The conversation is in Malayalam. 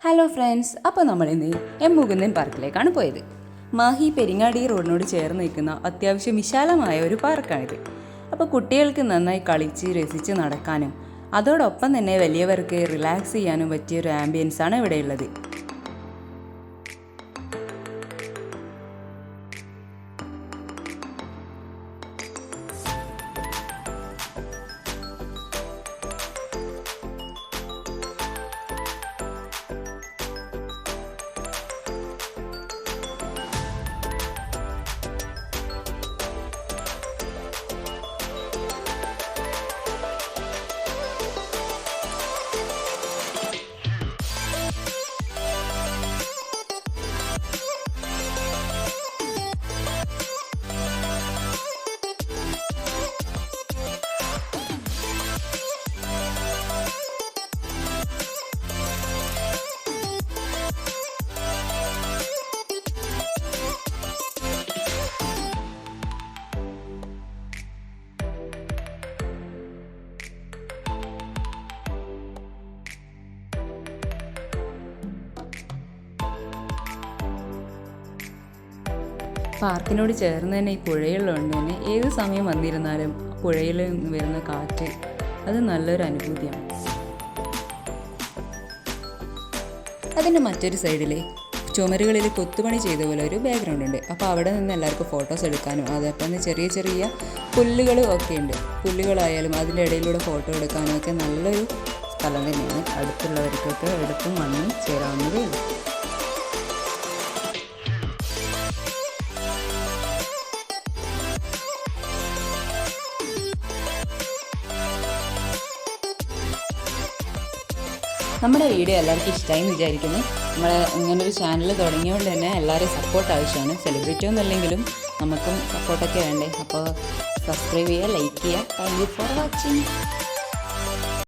ഹലോ ഫ്രണ്ട്സ്, അപ്പോൾ നമ്മളിന്ന് എംമുകുന്ദൻ പാർക്കിലേക്കാണ് പോയത്. മാഹി പെരിങ്ങാടി റോഡിനോട് ചേർന്ന് നിൽക്കുന്ന അത്യാവശ്യം വിശാലമായ ഒരു പാർക്കാണിത്. അപ്പോൾ കുട്ടികൾക്ക് നന്നായി കളിച്ച് രസിച്ച് നടക്കാനും അതോടൊപ്പം തന്നെ വലിയവർക്ക് റിലാക്സ് ചെയ്യാനും പറ്റിയൊരു ആംബിയൻസാണ് ഇവിടെയുള്ളത്. പാർക്കിനോട് ചേർന്ന് തന്നെ ഈ പുഴയുള്ളതുകൊണ്ട് തന്നെ ഏത് സമയം വന്നിരുന്നാലും പുഴയിൽ നിന്ന് വരുന്ന കാറ്റ് അത് നല്ലൊരു അനുഭൂതിയാണ്. അതിൻ്റെ മറ്റൊരു സൈഡിൽ ചുമരുകളിൽ കൊത്തുപണി ചെയ്ത പോലെ ഒരു ബാക്ക്ഗ്രൗണ്ട് ഉണ്ട്. അപ്പോൾ അവിടെ നിന്ന് എല്ലാവർക്കും ഫോട്ടോസ് എടുക്കാനും അതോടൊപ്പം ചെറിയ ചെറിയ പുല്ലുകളും ഒക്കെ ഉണ്ട്. പുല്ലുകളായാലും അതിൻ്റെ ഇടയിലൂടെ ഫോട്ടോ എടുക്കാനും ഒക്കെ നല്ലൊരു സ്ഥലം തന്നെയാണ്. അടുത്തുള്ളവർക്കൊക്കെ എടുത്തും വന്ന് ചേരാവുന്നതേ ഉള്ളൂ. നമ്മുടെ വീഡിയോ എല്ലാവർക്കും ഇഷ്ടമായി എന്ന് വിചാരിക്കുന്നു. നമ്മൾ ഇങ്ങനൊരു ചാനൽ തുടങ്ങിയതുകൊണ്ട് തന്നെ എല്ലാവരും സപ്പോർട്ട് ആവശ്യമാണ്. സെലിബ്രിറ്റി ഒന്നുമില്ലെങ്കിലും നമുക്കും സപ്പോർട്ടൊക്കെ വേണ്ടേ. അപ്പോൾ സബ്സ്ക്രൈബ് ചെയ്യുക, ലൈക്ക് ചെയ്യുക. Thank you for watching.